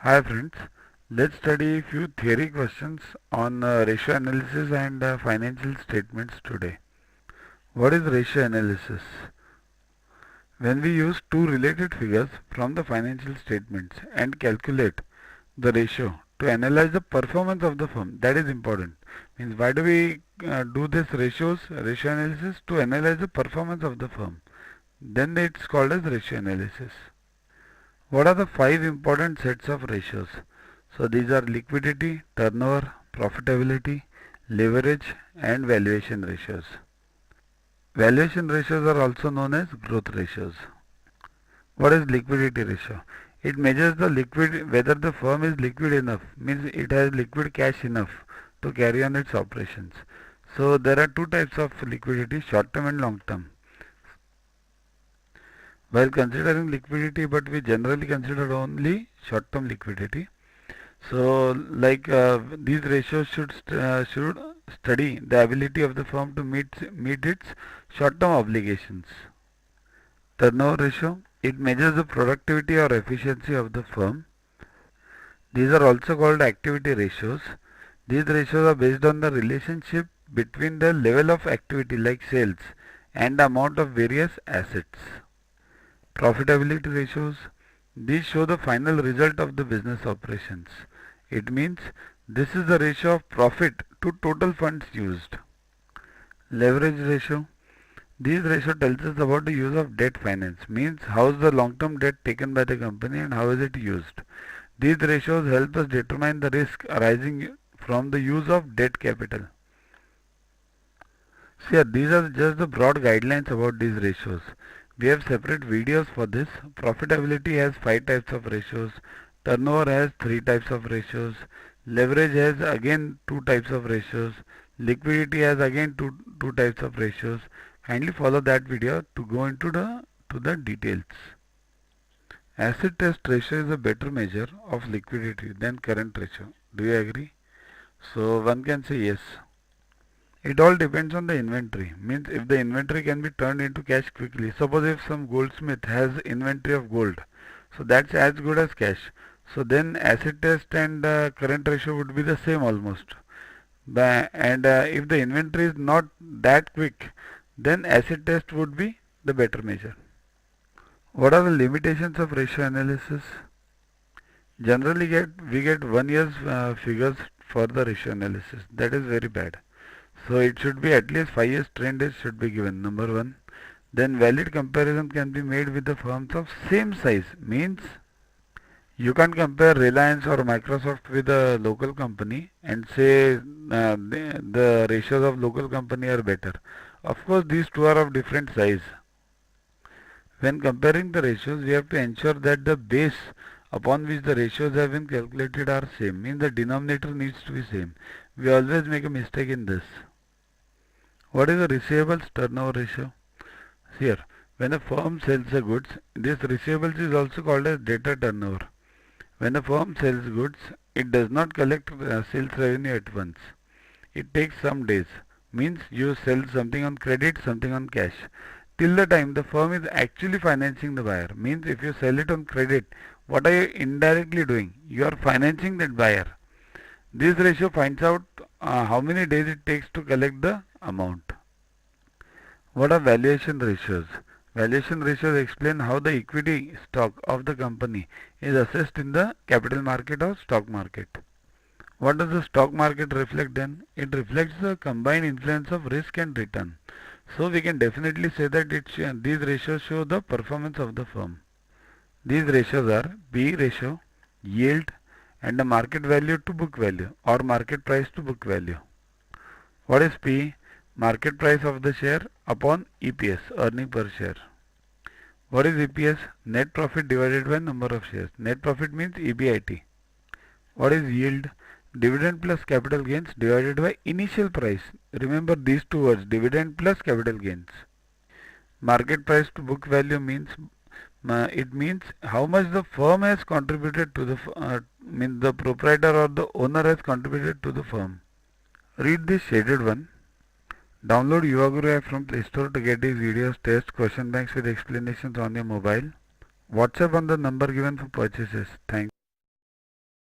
Hi friends, let's study a few theory questions on ratio analysis and financial statements today. What is ratio analysis? When we use two related figures from the financial statements and calculate the ratio to analyze the performance of the firm, that is important. Means why do we do this ratio analysis? To analyze the performance of the firm. Then it's called as ratio analysis. What are the five important sets of ratios? So these are liquidity, turnover, profitability, leverage and valuation ratios. Valuation ratios are also known as growth ratios. What is liquidity ratio? It measures the whether the firm is liquid enough, means it has liquid cash enough to carry on its operations. So there are two types of liquidity, short term and long term. While considering liquidity, but we generally consider only short term liquidity. So, these ratios should study the ability of the firm to meet its short-term obligations. Turnover ratio, it measures the productivity or efficiency of the firm. These are also called activity ratios. These ratios are based on the relationship between the level of activity like sales and the amount of various assets. Profitability ratios, these show the final result of the business operations. It means this is the ratio of profit to total funds used. Leverage ratio, this ratio tells us about the use of debt finance, means how is the long-term debt taken by the company and how is it used. These ratios help us determine the risk arising from the use of debt capital. So here, these are just the broad guidelines about these ratios. We have separate videos for this. Profitability has 5 types of ratios. Turnover has 3 types of ratios. Leverage has again 2 types of ratios. Liquidity has again two types of ratios. Kindly follow that video to go into the details. Asset test ratio is a better measure of liquidity than current ratio. Do you agree? So one can say yes. It all depends on the inventory. Means if the inventory can be turned into cash quickly. Suppose if some goldsmith has inventory of gold, so that's as good as cash. So then asset test and current ratio would be the same almost. And if the inventory is not that quick, then asset test would be the better measure. What are the limitations of ratio analysis? Generally we get 1 year's figures for the ratio analysis. That is very bad. So it should be at least 5 years trend days should be given, number 1. Then valid comparison can be made with the firms of same size. Means you can't compare Reliance or Microsoft with a local company and say the ratios of local company are better. Of course these two are of different size. When comparing the ratios, we have to ensure that the base upon which the ratios have been calculated are same. Means the denominator needs to be same. We always make a mistake in this. What is the receivables turnover ratio? Here, when a firm sells the goods, this receivables is also called as debtor turnover. When a firm sells goods, it does not collect sales revenue at once. It takes some days. Means you sell something on credit, something on cash. Till the time the firm is actually financing the buyer. Means if you sell it on credit, what are you indirectly doing? You are financing that buyer. This ratio finds out how many days it takes to collect the amount. What are valuation ratios? Valuation ratios explain how the equity stock of the company is assessed in the capital market or stock market. What does the stock market reflect then? It reflects the combined influence of risk and return. So we can definitely say that these ratios show the performance of the firm. These ratios are P/E ratio, yield, and the market value to book value or market price to book value. What is P? Market price of the share upon EPS, earning per share. What is EPS? Net profit divided by number of shares. Net profit means EBIT. What is yield? Dividend plus capital gains divided by initial price. Remember these two words, dividend plus capital gains. Market price to book value means it means how much the firm has contributed to means the proprietor or the owner has contributed to the firm. Read this shaded one. Download Yuaguru app from Play Store to get these videos, tests, question banks with explanations on your mobile. WhatsApp on the number given for purchases. Thanks.